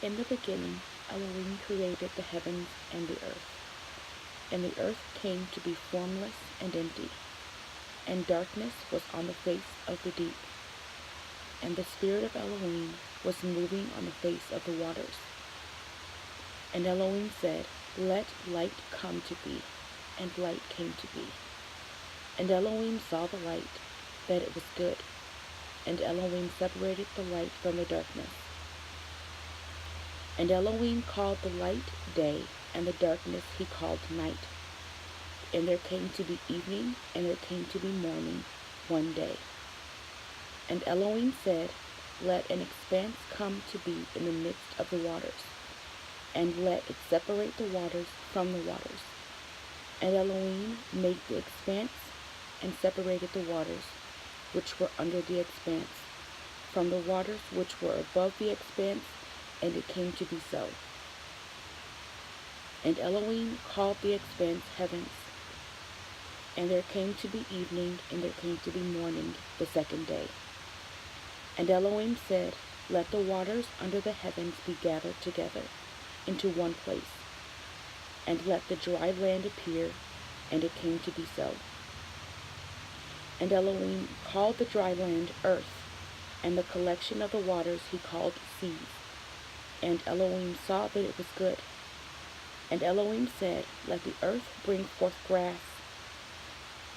In the beginning, Elohim created the heavens and the earth. And the earth came to be formless and empty, and darkness was on the face of the deep. And the Spirit of Elohim was moving on the face of the waters. And Elohim said, "Let light come to be." And light came to be. And Elohim saw the light, that it was good. And Elohim separated the light from the darkness. And Elohim called the light day, and the darkness he called night. And there came to be evening, and there came to be morning, one day. And Elohim said, "Let an expanse come to be in the midst of the waters, and let it separate the waters from the waters." And Elohim made the expanse, and separated the waters which were under the expanse from the waters which were above the expanse, and it came to be so. And Elohim called the expanse heavens. And there came to be evening, and there came to be morning, the second day. And Elohim said, "Let the waters under the heavens be gathered together into one place, and let the dry land appear," and it came to be so. And Elohim called the dry land earth, and the collection of the waters he called seas. And Elohim saw that it was good. And Elohim said, "Let the earth bring forth grass,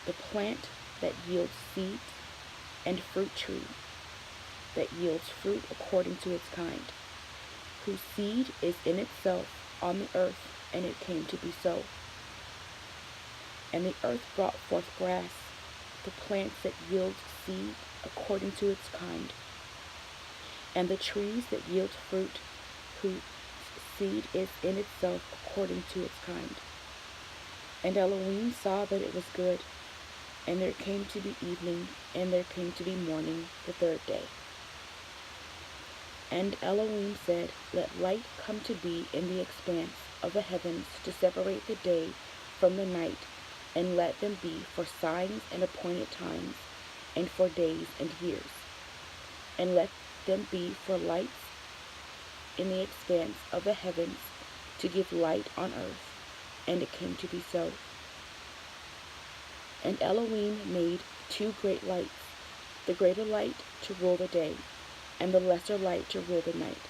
the plant that yields seed, and fruit tree that yields fruit according to its kind, whose seed is in itself on the earth," and it came to be so. And the earth brought forth grass, the plants that yield seed according to its kind, and the trees that yield fruit, whose seed is in itself according to its kind. And Elohim saw that it was good. And there came to be evening, and there came to be morning, the third day. And Elohim said, "Let light come to be in the expanse of the heavens to separate the day from the night, and let them be for signs and appointed times, and for days and years. And let them be for lights in the expanse of the heavens to give light on earth." And it came to be so. And Elohim made two great lights, the greater light to rule the day, and the lesser light to rule the night,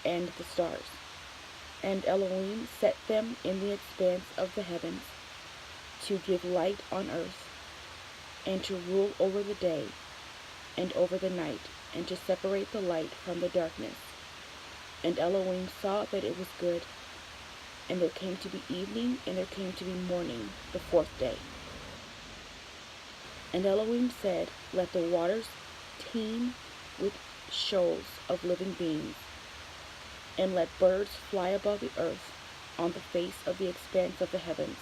and the stars. And Elohim set them in the expanse of the heavens to give light on earth, and to rule over the day and over the night, and to separate the light from the darkness. And Elohim saw that it was good. And there came to be evening, and there came to be morning, the fourth day. And Elohim said, "Let the waters teem with shoals of living beings, and let birds fly above the earth on the face of the expanse of the heavens."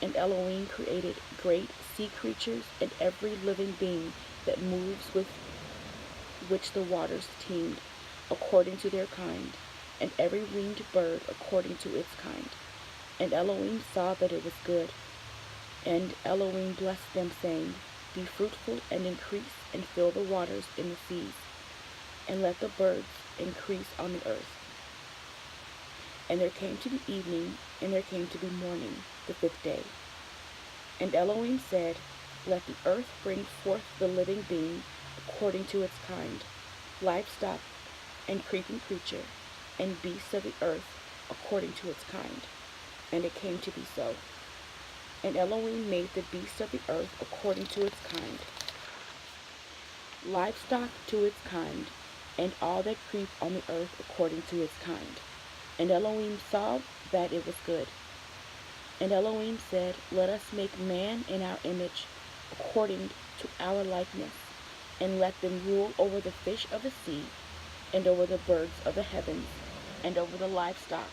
And Elohim created great sea creatures and every living being that moves with which the waters teemed, according to their kind, and every winged bird according to its kind. And Elohim saw that it was good. And Elohim blessed them, saying, "Be fruitful and increase, and fill the waters in the seas, and let the birds increase on the earth." And there came to be evening, and there came to be morning, the fifth day. And Elohim said, "Let the earth bring forth the living being according to its kind, livestock and creeping creature, and beasts of the earth according to its kind." And it came to be so. And Elohim made the beasts of the earth according to its kind, livestock to its kind, and all that creep on the earth according to its kind. And Elohim saw that it was good. And Elohim said, "Let us make man in our image, according to our likeness, and let them rule over the fish of the sea, and over the birds of the heavens, and over the livestock,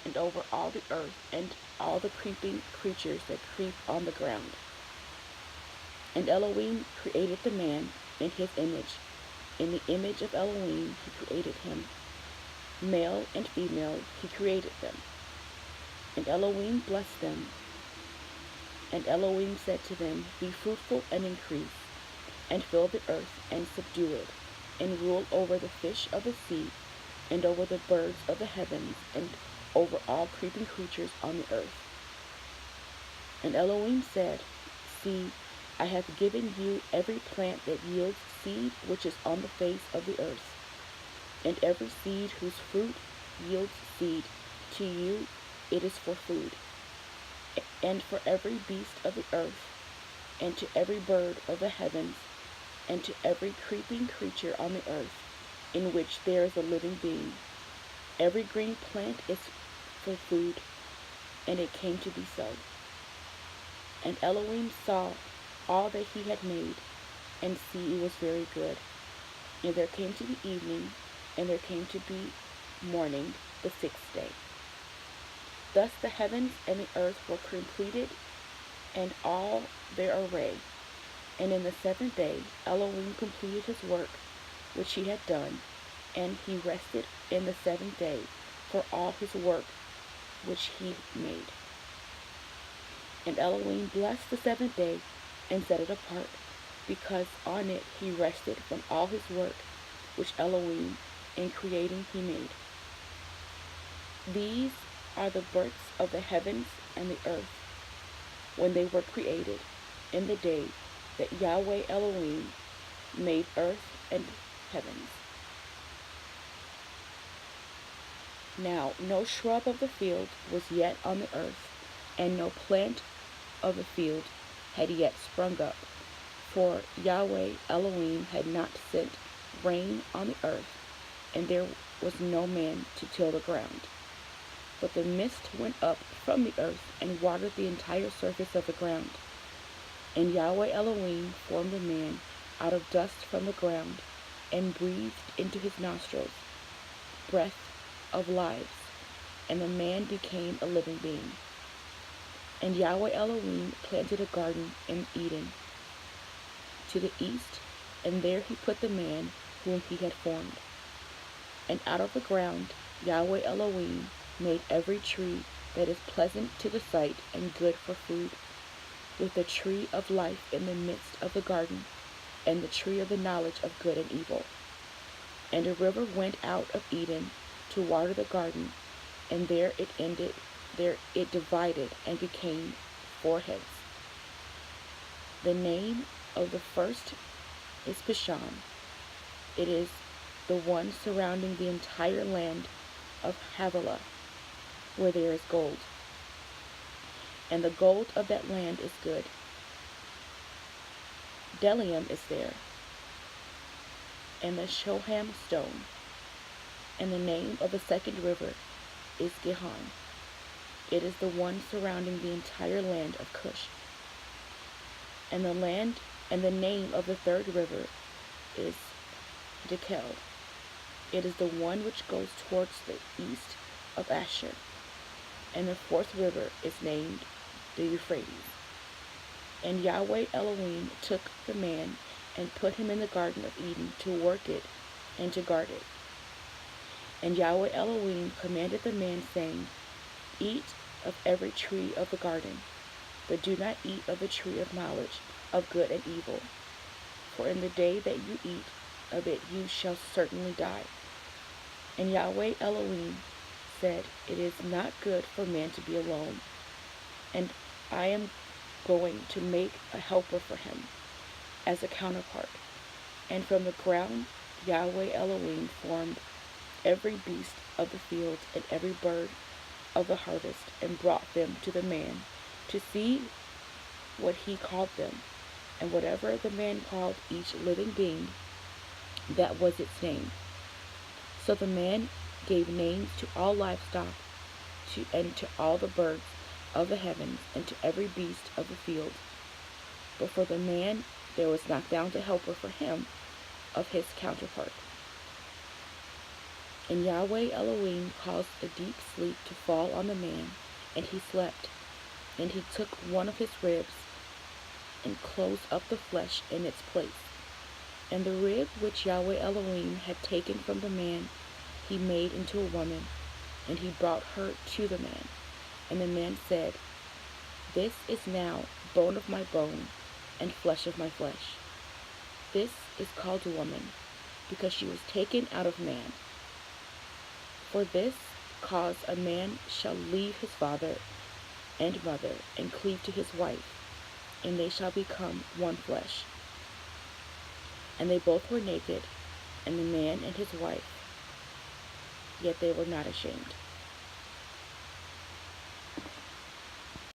and over all the earth, and all the creeping creatures that creep on the ground." And Elohim created the man in his image. In the image of Elohim he created him. Male and female he created them. And Elohim blessed them. And Elohim said to them, "Be fruitful and increase, and fill the earth and subdue it, and rule over the fish of the sea, and over the birds of the heavens, and over all creeping creatures on the earth. And Elohim said, See, I have given you every plant that yields seed which is on the face of the earth, and every seed whose fruit yields seed. To you it is for food, and for every beast of the earth, and to every bird of the heavens, and to every creeping creature on the earth, in which there is a living being. Every green plant is for food, and it came to be so. And Elohim saw all that he had made, and see, it was very good. And there came to be evening, and there came to be morning, the sixth day. Thus the heavens and the earth were completed, and all their array. And in the seventh day Elohim completed his work which he had done, and he rested in the seventh day for all his work which he made. And Elohim blessed the seventh day and set it apart, because on it he rested from all his work which Elohim in creating he made. These are the works of the heavens and the earth when they were created, in the day that Yahweh Elohim made earth and heavens. Now no shrub of the field was yet on the earth, and no plant of the field had yet sprung up, for Yahweh Elohim had not sent rain on the earth, and there was no man to till the ground. But the mist went up from the earth and watered the entire surface of the ground. And Yahweh Elohim formed the man out of dust from the ground, and breathed into his nostrils breath of lives, and the man became a living being. And Yahweh Elohim planted a garden in Eden to the east, and there he put the man whom he had formed. And out of the ground Yahweh Elohim made every tree that is pleasant to the sight and good for food, with the tree of life in the midst of the garden, and the tree of the knowledge of good and evil. And a river went out of Eden to water the garden, and there it ended, there it divided and became 4 heads. The name of the first is Pishon. It is the one surrounding the entire land of Havilah, where there is gold. And the gold of that land is good. Bdellium is there, and the Shoham stone. And the name of the second river is Gihon. It is the one surrounding the entire land of Cush. And the name of the third river is Dekel. It is the one which goes towards the east of Asher. And the fourth river is named the Euphrates. And Yahweh Elohim took the man and put him in the garden of Eden to work it and to guard it. And Yahweh Elohim commanded the man, saying, Eat of every tree of the garden, but do not eat of the tree of knowledge of good and evil. For in the day that you eat of it you shall certainly die. And Yahweh Elohim said, It is not good for man to be alone, and I am going to make a helper for him, as a counterpart. And from the ground Yahweh Elohim formed every beast of the field and every bird of the harvest, and brought them to the man to see what he called them. And whatever the man called each living being, that was its name. So the man gave names to all livestock, and to all the birds of the heavens, and to every beast of the field. But for the man there was not found a helper for him of his counterpart. And Yahweh Elohim caused a deep sleep to fall on the man, and he slept. And he took one of his ribs, and closed up the flesh in its place. And the rib which Yahweh Elohim had taken from the man he made into a woman, and he brought her to the man. And the man said, This is now bone of my bone, and flesh of my flesh. This is called a woman, because she was taken out of man. For this cause a man shall leave his father and mother, and cleave to his wife, and they shall become one flesh. And they both were naked, and the man and his wife, yet they were not ashamed.